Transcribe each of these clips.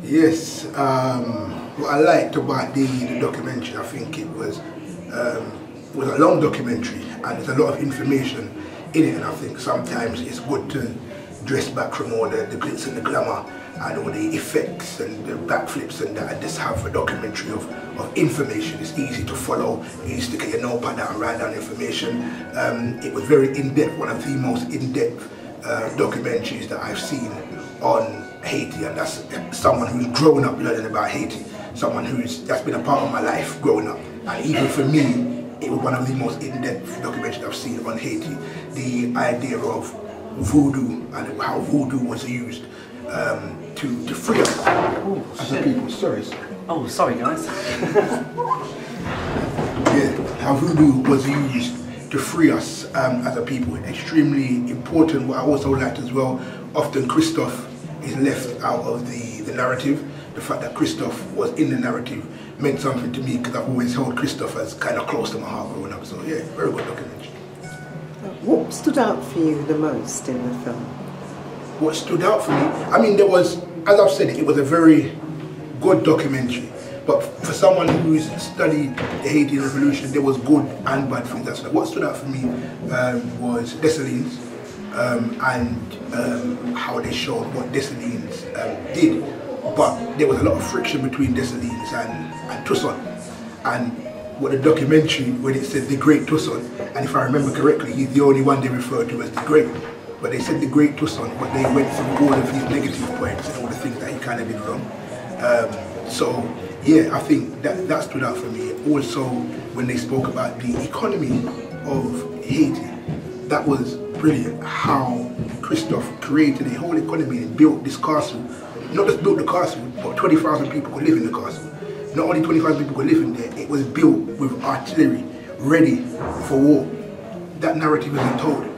Yes, what I liked about the documentary, I think it was a long documentary and there's a lot of information in it, and I think sometimes it's good to dress back from all the glitz and the glamour and all the effects and the backflips and that, and just have a documentary of information. It's easy to follow, easy to get your notepad out and write down information. It was very in-depth, one of the most in-depth documentaries that I've seen on Haiti, and that's someone who's grown up learning about Haiti, someone that's been a part of my life growing up, and even for me it was one of the most in-depth documentaries I've seen on Haiti. The idea of voodoo and how voodoo was used to free us as a people. Sorry. Oh, sorry guys. Yeah, how voodoo was used to free us as a people. Extremely important. What I also liked as well, often Christophe is left out of the narrative. The fact that Christophe was in the narrative meant something to me because I've always held Christophe as kind of close to my heart growing up. So yeah, very good documentary. What stood out for you the most in the film? What stood out for me? I mean, there was, as I've said, it was a very good documentary. But for someone who's studied the Haitian Revolution, there was good and bad things. That's what stood out for me was Dessalines and how they showed what Dessalines did. But there was a lot of friction between Dessalines and Toussaint. And what the documentary, when it said the Great Toussaint, and if I remember correctly, he's the only one they referred to as the Great. But they said the Great Toussaint, but they went through all of his negative points and all the things that he kind of did wrong. So yeah, I think that stood out for me. Also, when they spoke about the economy of Haiti, that was brilliant. How Christophe created a whole economy and built this castle. Not just built the castle, but 20,000 people could live in the castle. Not only 25 people could live in there, it was built with artillery, ready for war. That narrative isn't told.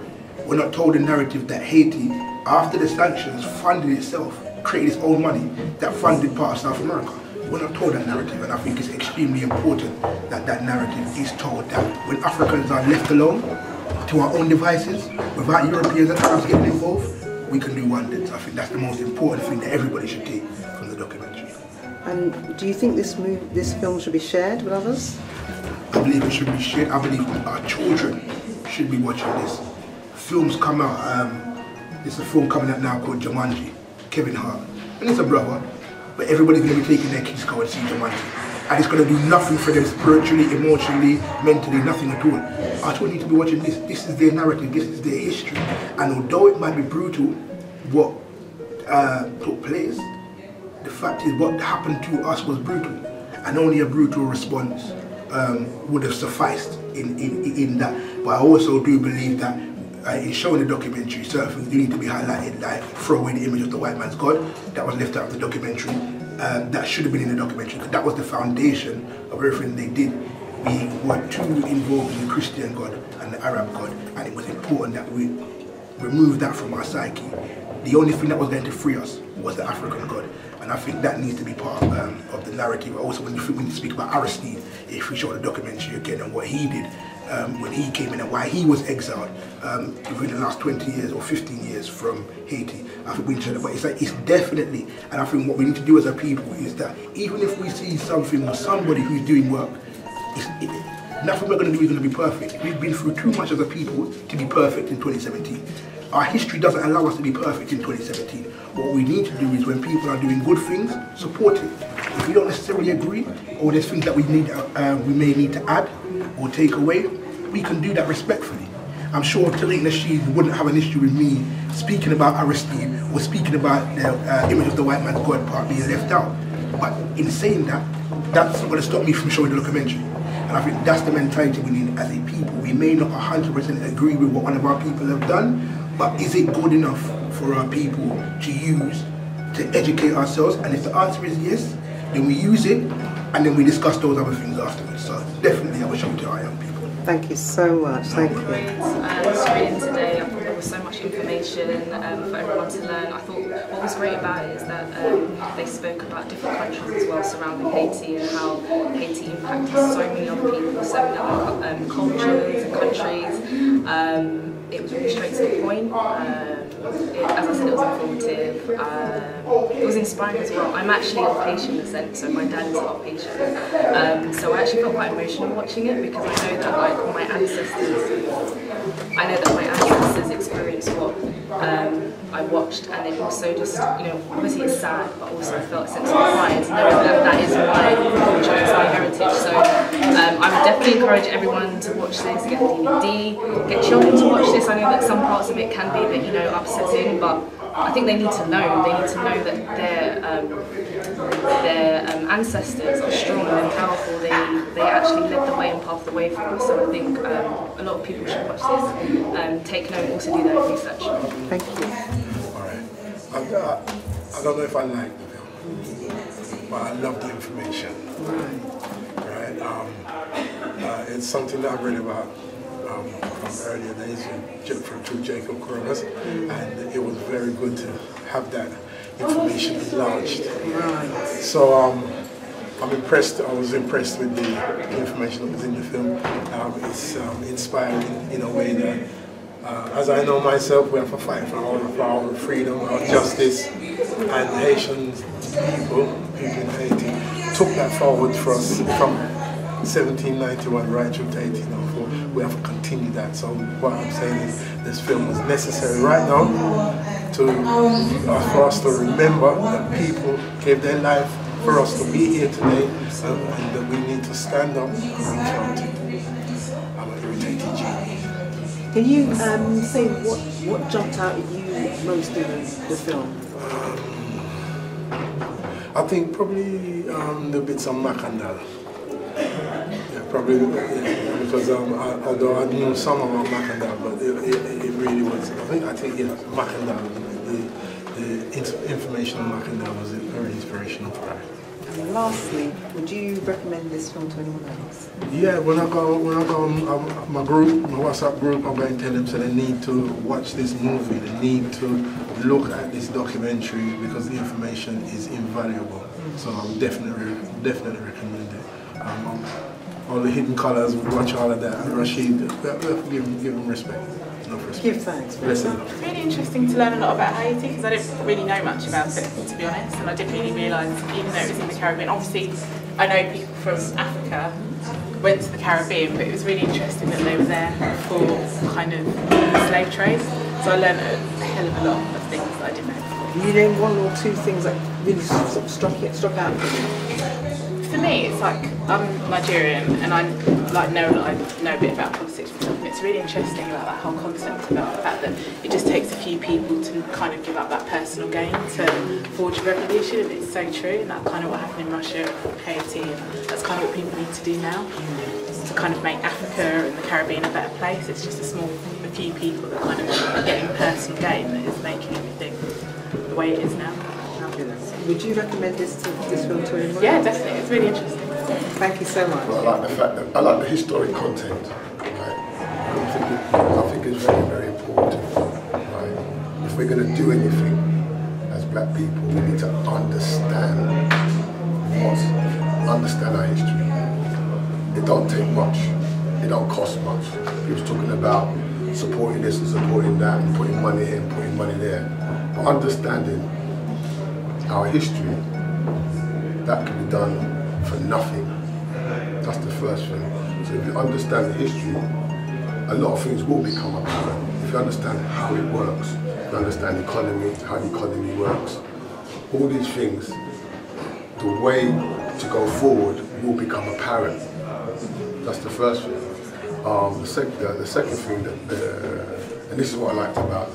We're not told the narrative that Haiti, after the sanctions, funded itself, created its own money that funded part of South America. We're not told that narrative, and I think it's extremely important that that narrative is told, that when Africans are left alone to our own devices, without Europeans and Arabs getting involved, we can do wonders. I think that's the most important thing that everybody should take from the documentary. And do you think this film should be shared with others? I believe it should be shared. I believe our children should be watching this. Films come out, there's a film coming out now called Jumanji, Kevin Hart. And it's a brother, but everybody's going to be taking their kids to go and see Jumanji. And it's going to do nothing for them spiritually, emotionally, mentally, nothing at all. Our children need to be watching this. This is their narrative, this is their history. And although it might be brutal, what took place, the fact is what happened to us was brutal. And only a brutal response would have sufficed in that. But I also do believe that in showing the documentary, certain things do need to be highlighted, like throw away the image of the white man's God that was left out of the documentary. That should have been in the documentary, because that was the foundation of everything they did. We were too involved in the Christian God and the Arab God, and it was important that we remove that from our psyche. The only thing that was going to free us was the African God, and I think that needs to be part of the narrative. Also, when you speak about Aristide, if we show the documentary again and what he did when he came in and why he was exiled within the last 20 years or 15 years from Haiti, I think we need to show that. But it's definitely, and I think what we need to do as a people is that even if we see something or somebody who's doing work, nothing we're going to do is going to be perfect. We've been through too much as a people to be perfect in 2017. Our history doesn't allow us to be perfect in 2017. What we need to do is, when people are doing good things, support it. If we don't necessarily agree, or there's things that we may need to add or take away, we can do that respectfully. I'm sure Tariq Nasheed wouldn't have an issue with me speaking about Aristide or speaking about the image of the white man's God part being left out. But in saying that, that's not going to stop me from showing the documentary. And I think that's the mentality we need as a people. We may not 100% agree with what one of our people have done, but is it good enough for our people to use to educate ourselves? And if the answer is yes, then we use it, and then we discuss those other things afterwards. So definitely I will show it to our young people. Thank you so much. Thank you. Screening today, I thought there was so much information for everyone to learn. I thought what was great about it is that they spoke about different countries as well surrounding Haiti, and how Haiti impacted so many other people, so many other cultures and countries. it was really straight to the point. As I said, it was informative. It was inspiring as well. I'm actually of Haitian descent, so my dad is half Haitian. So I actually felt quite emotional watching it because I know that like my ancestors experienced what I watched, and it also just, obviously it's sad, but also I felt a sense of pride to know that that is my culture, it's my heritage. So I would definitely encourage everyone to watch this, get the DVD, get children to watch this. I know that some parts of it can be a bit, upsetting, but I think they need to know. They need to know that their ancestors are strong and powerful. They actually led the way and paved the way for us. So I think a lot of people should watch this, take note, and also do their own research. Thank you. Alright. I don't know if I like the film, but I love the information. Right? It's something that I've read about from earlier days through Jacob Coronas, and it was very good to have that information enlarged. So I'm impressed. I was impressed with the information that was in the film. It's inspiring in a way that, as I know myself, we have to fight for our freedom, our justice, and Haitian people in Haiti took that forward for us from 1791 right through to 1804. We have to continue that. So what I'm saying is this film was necessary right now for us to remember that people gave their life for us to be here today, and that we need to stand up and reach out to our irritated genius. Can you say what jumped out at you most in the film? I think probably the bits on Macandal. Yeah, probably because although I knew some about Macandal, but it really was. I think Macandal. The information on Macandal was very inspirational for us. And lastly, would you recommend this film to anyone else? Yeah, when I go on my WhatsApp group, I'm going to tell them so they need to watch this movie. They need to look at this documentary because the information is invaluable. So I would definitely recommend it. All the hidden colours, watch all of that. And Rashid, we have to give him respect. Give thanks. It's really interesting to learn a lot about Haiti because I didn't really know much about it, to be honest, and I didn't really realise, even though it was in the Caribbean, obviously I know people from Africa went to the Caribbean, but it was really interesting that they were there for kind of the slave trade, so I learned a hell of a lot of things that I didn't know before. Can you name one or two things that really sort of struck out for you? For me, it's like, I'm Nigerian and I know a bit about politics and stuff, and it's really interesting about that whole concept about the fact that it just takes a few people to kind of give up that personal gain to forge a revolution, and it's so true, and that's kind of what happened in Russia, Haiti, and that's kind of what people need to do now, to kind of make Africa and the Caribbean a better place. It's just a few people that kind of are getting personal gain that is making everything the way it is now. Would you recommend this film to anyone? Yeah, definitely. It's really interesting. Thank you so much. Well, I like the fact that I like the historic content. Right? I think it's very, very important. Right? If we're going to do anything as black people, we need to understand our history. It don't take much. It don't cost much. He was talking about supporting this and supporting that and putting money here and putting money there. But understanding our history, that can be done for nothing. That's the first thing. So if you understand the history, a lot of things will become apparent. If you understand how it works, if you understand the economy, how the economy works, all these things, the way to go forward will become apparent. That's the first thing. The second thing, and this is what I liked about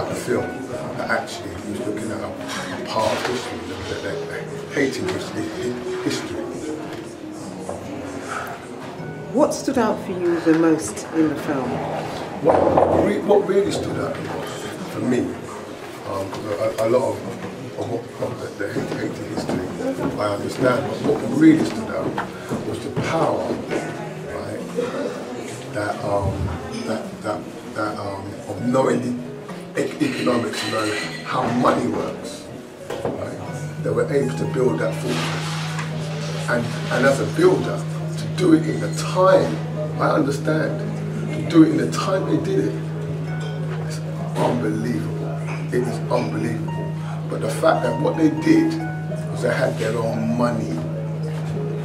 the film, that actually he was looking at a part of history, the Haiti history. What stood out for you the most in the film? What really stood out for me, a lot of the Haiti history, I understand, but what really stood out was the power, right, of knowing the economics and knowing how money works. Right? They were able to build that fortress. And as a builder, to do it in the time, I understand, to do it in the time they did it, it's unbelievable. It is unbelievable. But the fact that what they did was they had their own money.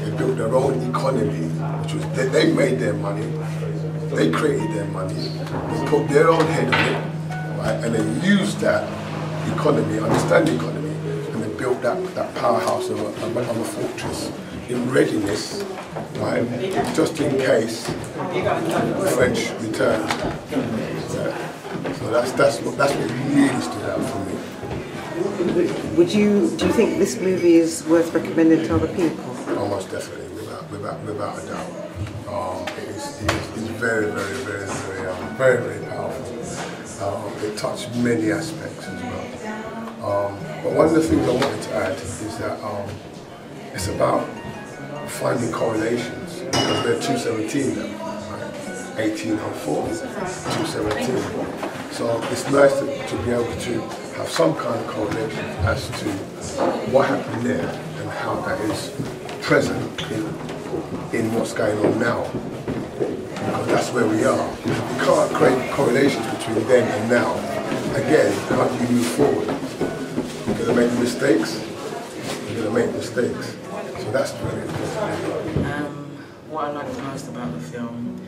They built their own economy, which was they made their money, they created their money, they put their own head on it, right? And they used that economy, understand the economy, and they built that powerhouse of a fortress in readiness, right? Just in case the French returned. So that's what really stood out for me. Do you think this movie is worth recommending to other people? Almost definitely, without a doubt. It's very, very, very, very, very powerful. It touched many aspects as well. But one of the things I wanted to add is that it's about finding correlations, because they're 217 now, right? 1804, 217. So it's nice to be able to have some kind of correlation as to what happened there and how that is present in what's going on now. Because that's where we are. You can't create correlations between then and now. Again, how do you move forward? You're going to make mistakes. You're going to make mistakes. So that's very important. What I liked most about the film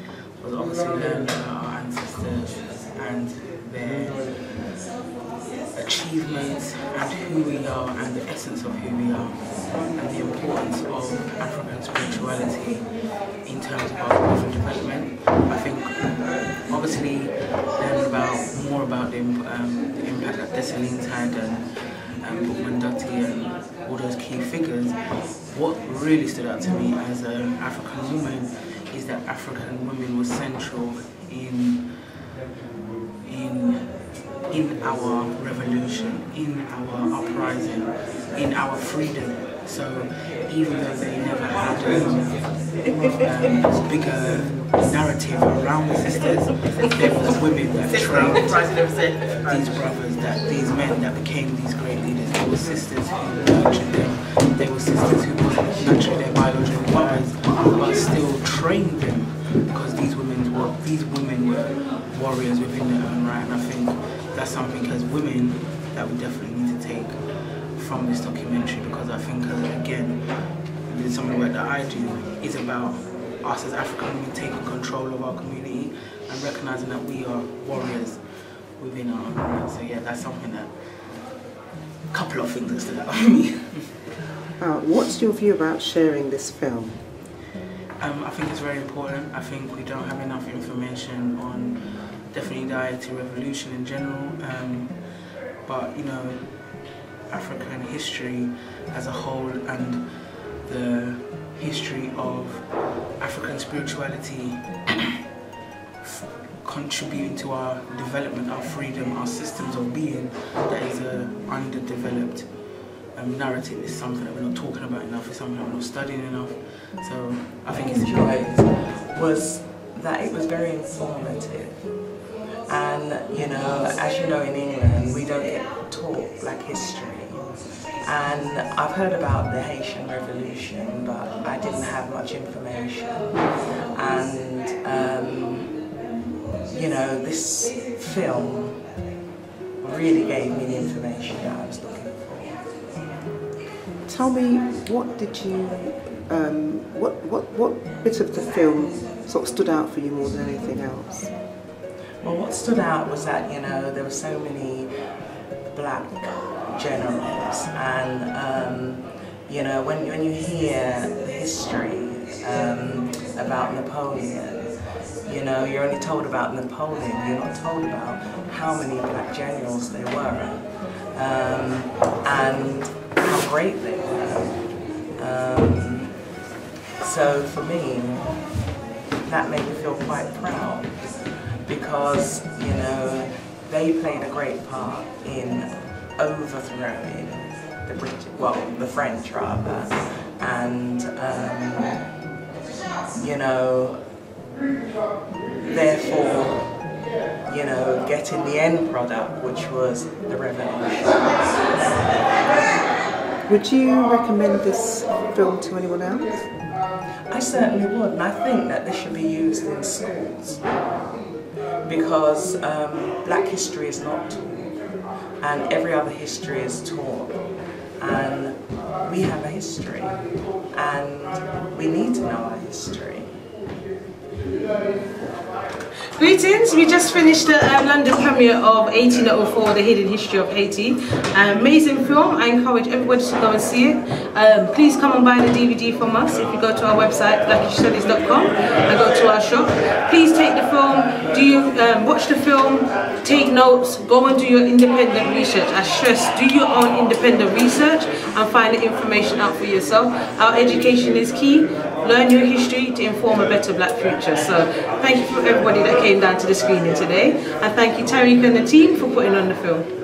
was obviously learning about our ancestors and their achievements and who we are and the essence of who we are and the importance of African spirituality in terms of our growth and development. I think obviously learning more about the impact that Dessalines had and Bookman Dutty and all those key figures. What really stood out to me as an African woman is that African women were central in our revolution, in our uprising, in our freedom. So even though they never had a bigger narrative around the sisters, there was women that trained these brothers, these men that became these great leaders. There were sisters who nurtured them. There were sisters who wasn't naturally their biological mothers, but still trained them, because these women were warriors within their own right. And I think that's something as women that we definitely need to take from this documentary, because I think, again, some of the work that I do is about us as African women taking control of our community and recognising that we are warriors within our own right. So yeah, that's something that, a couple of things that stood out for me. What's your view about sharing this film? I think it's very important. I think we don't have enough information on definitely the Haiti revolution in general, but you know, African history as a whole and the history of African spirituality contributing to our development, our freedom, our systems of being, that is an underdeveloped narrative. Is something that we're not talking about enough, it's something that we're not studying enough. So I think it's enjoyed was that it was very informative. And you know, as you know, in England we don't get taught black history. And I've heard about the Haitian Revolution, but I didn't have much information. And you know, this film really gave me the information that I was looking for. Tell me, what did you, what bit of the film sort of stood out for you more than anything else? Well, what stood out was that, you know, there were so many black generals, and you know, when you hear the history about Napoleon, you know, you're only told about Napoleon, you're not told about how many black generals there were, and how great they were. So for me, that made me feel quite proud, because, you know, they played a great part in overthrowing the British, well, the French rather, and you know, therefore, you know, getting the end product, which was the revolution. Would you recommend this film to anyone else? I certainly would, and I think that this should be used in schools. because black history is not taught, and every other history is taught, and we have a history, and we need to know our history. Greetings, we just finished the London premiere of 1804, The Hidden History of Haiti. Amazing film, I encourage everybody to go and see it. Please come and buy the DVD from us if you go to our website, blackishstudies.com, and go to our shop. Please take the film, watch the film, take notes, go and do your independent research. I stress, do your own independent research and find the information out for yourself. Our education is key. Learn your history to inform a better black future. So thank you for everybody that came down to the screening today, and thank you Tariq and the team for putting on the film.